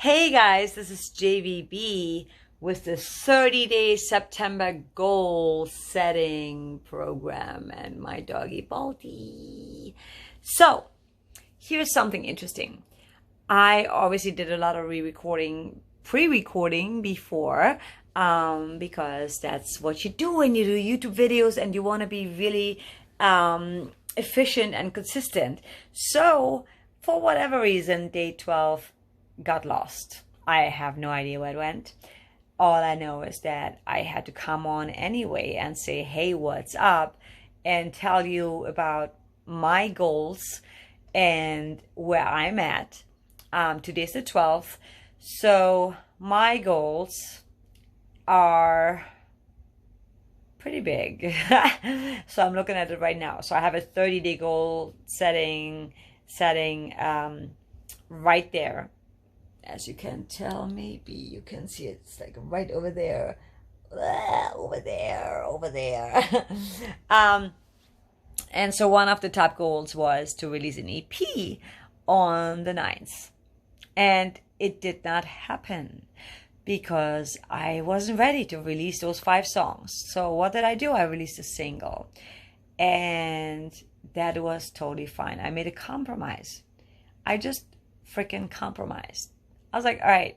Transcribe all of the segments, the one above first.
Hey guys, this is JVB with the 30-day September goal setting program and my doggy Balti. So, here's something interesting. I obviously did a lot of pre-recording before, because that's what you do when you do YouTube videos and you want to be really efficient and consistent. So, for whatever reason, day 12 got lost. I have no idea where it went. All I know is that I had to come on anyway and say, hey, what's up? And tell you about my goals and where I'm at. Today's the 12th. So my goals are pretty big. So I'm looking at it right now. So I have a 30-day goal setting right there. As you can tell, maybe you can see it. It's like right over there. Over there. And so one of the top goals was to release an EP on the 9th. And it did not happen because I wasn't ready to release those 5 songs. So what did I do? I released a single. And that was totally fine. I made a compromise. I just freaking compromised. I was like, all right,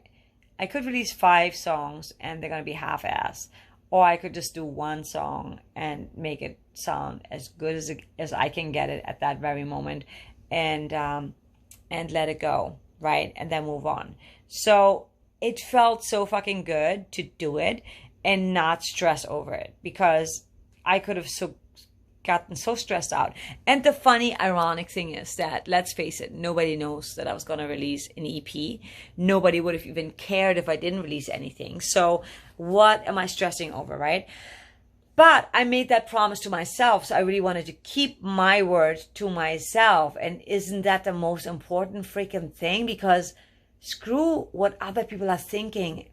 I could release 5 songs and they're going to be half-ass. Or I could just do 1 song and make it sound as good as I can get it at that very moment and let it go, right? And then move on. So it felt so fucking good to do it and not stress over it because I could have gotten so stressed out. And the funny, ironic thing is that, let's face it, nobody knows that I was going to release an EP. Nobody would have even cared if I didn't release anything. So what am I stressing over, right? But I made that promise to myself. So I really wanted to keep my word to myself. And isn't that the most important freaking thing? Because screw what other people are thinking.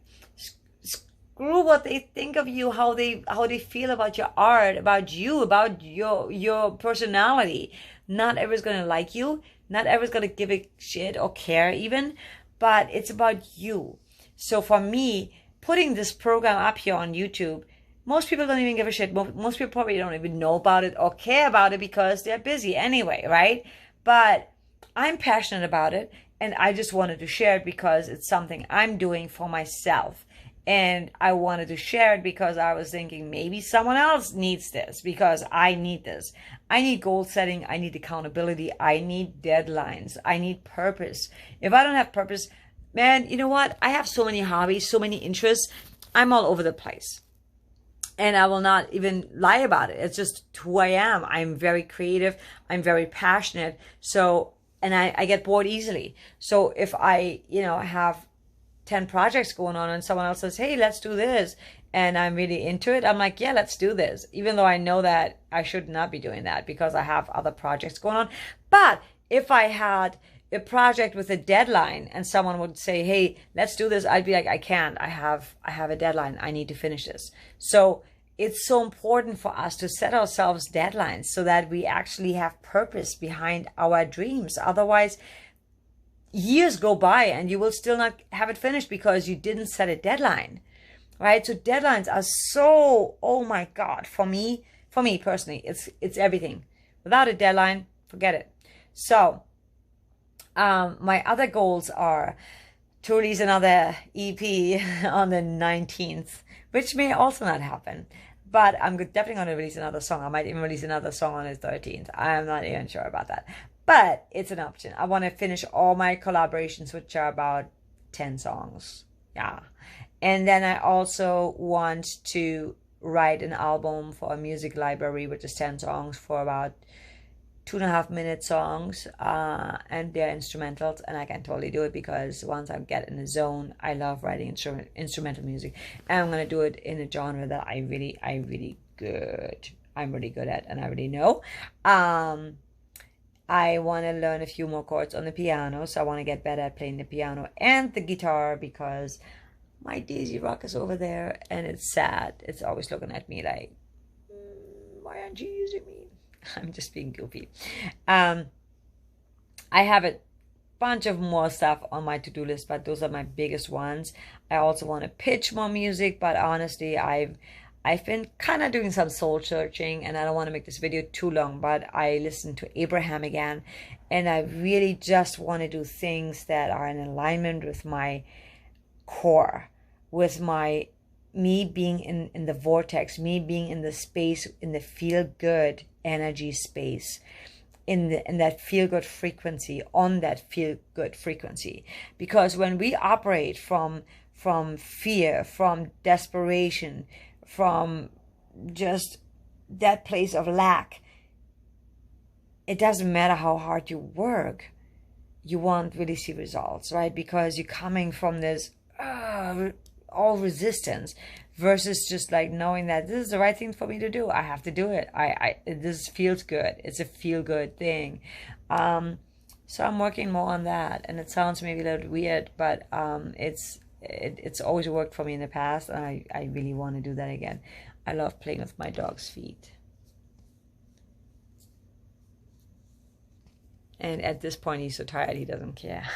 Screw what they think of you, how they feel about your art, about you, about your personality. Not everyone's gonna like you. Not everyone's gonna give a shit or care even, but it's about you. So for me, putting this program up here on YouTube, most people don't even give a shit. Most people probably don't even know about it or care about it because they're busy anyway, right? But I'm passionate about it and I just wanted to share it because it's something I'm doing for myself. And I wanted to share it because I was thinking maybe someone else needs this because I need this. I need goal setting. I need accountability. I need deadlines. I need purpose. If I don't have purpose, man, you know what? I have so many hobbies, so many interests. I'm all over the place. And I will not even lie about it. It's just who I am. I'm very creative. I'm very passionate. So, and I get bored easily. So if I, have 10 projects going on and someone else says, hey, let's do this, and I'm really into it, I'm like, yeah, let's do this, even though I know that I should not be doing that because I have other projects going on. But if I had a project with a deadline and someone would say, hey, let's do this, I'd be like, I can't, I have a deadline, I need to finish this. So it's so important for us to set ourselves deadlines so that we actually have purpose behind our dreams. Otherwise, years go by and you will still not have it finished because you didn't set a deadline, right? So deadlines are so, oh my God, for me personally, it's everything. Without a deadline, forget it. So my other goals are to release another EP on the 19th, which may also not happen. But I'm definitely going to release another song. I might even release another song on the 13th. I'm not even sure about that. But it's an option. I want to finish all my collaborations, which are about 10 songs. Yeah. And then I also want to write an album for a music library, which is 10 songs for about 2.5-minute songs. And they're instrumentals. And I can totally do it because once I get in the zone, I love writing instrumental music. And I'm going to do it in a genre that I'm really good at and I really know. I want to learn a few more chords on the piano, so I want to get better at playing the piano and the guitar because my Daisy Rock is over there and it's sad. It's always looking at me like, why aren't you using me? I'm just being goofy. I have a bunch of more stuff on my to-do list, but those are my biggest ones. I also want to pitch more music, but honestly, I've been kind of doing some soul searching, and I don't want to make this video too long, but I listened to Abraham again, and I really just want to do things that are in alignment with my core, with me being in the vortex, me being in the space, in the feel good energy space, in that feel good frequency, on that feel good frequency. Because when we operate from fear, from desperation, from just that place of lack, it doesn't matter how hard you work, you won't really see results, right? Because you're coming from this all resistance, versus just like knowing that this is the right thing for me to do. I have to do it. This feels good. It's a feel good thing. So I'm working more on that, and it sounds maybe a little weird, but it's always worked for me in the past, and I really want to do that again. I love playing with my dog's feet. And at this point, he's so tired, he doesn't care.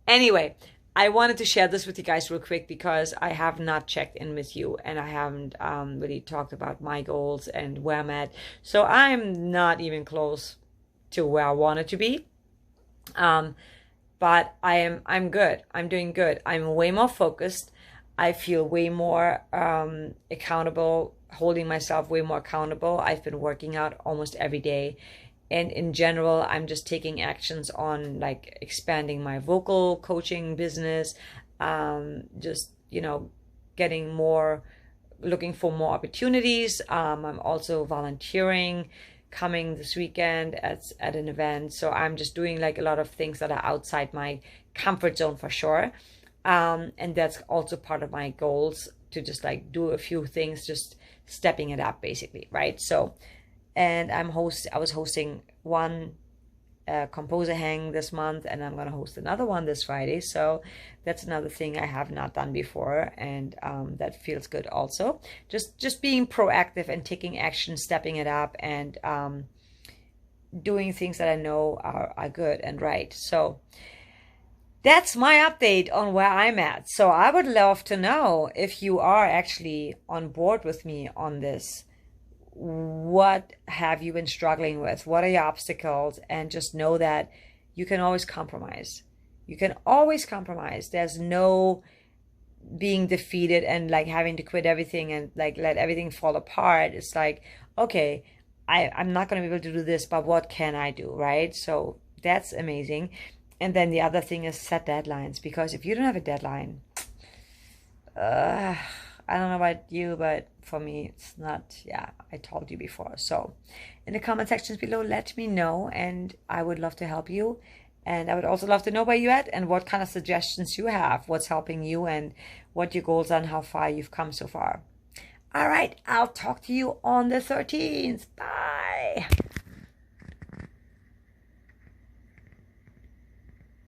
Anyway, I wanted to share this with you guys real quick because I have not checked in with you, and I haven't really talked about my goals and where I'm at. So I'm not even close to where I wanted to be. But I'm good. I'm doing good. I'm way more focused. I feel way more accountable, holding myself way more accountable. I've been working out almost every day. And in general, I'm just taking actions on like expanding my vocal coaching business, just, getting more, looking for more opportunities. I'm also volunteering, coming this weekend at an event. So I'm just doing like a lot of things that are outside my comfort zone for sure. And that's also part of my goals, to just like do a few things, just stepping it up basically, right? So, and I was hosting one composer hang this month, and I'm going to host another one this Friday. So that's another thing I have not done before, and that feels good also. Just being proactive and taking action, stepping it up, and doing things that I know are good and right. So that's my update on where I'm at. So I would love to know if you are actually on board with me on this. What have you been struggling with? What are your obstacles? And just know that you can always compromise. You can always compromise. There's no being defeated and like having to quit everything and like let everything fall apart. It's like, okay, I'm not going to be able to do this, but what can I do, right? So that's amazing. And then the other thing is set deadlines, because if you don't have a deadline, I don't know about you, but for me, it's not, I told you before. So in the comment sections below, let me know, and I would love to help you. And I would also love to know where you're at and what kind of suggestions you have, what's helping you, and what your goals are and how far you've come so far. All right, I'll talk to you on the 13th. Bye.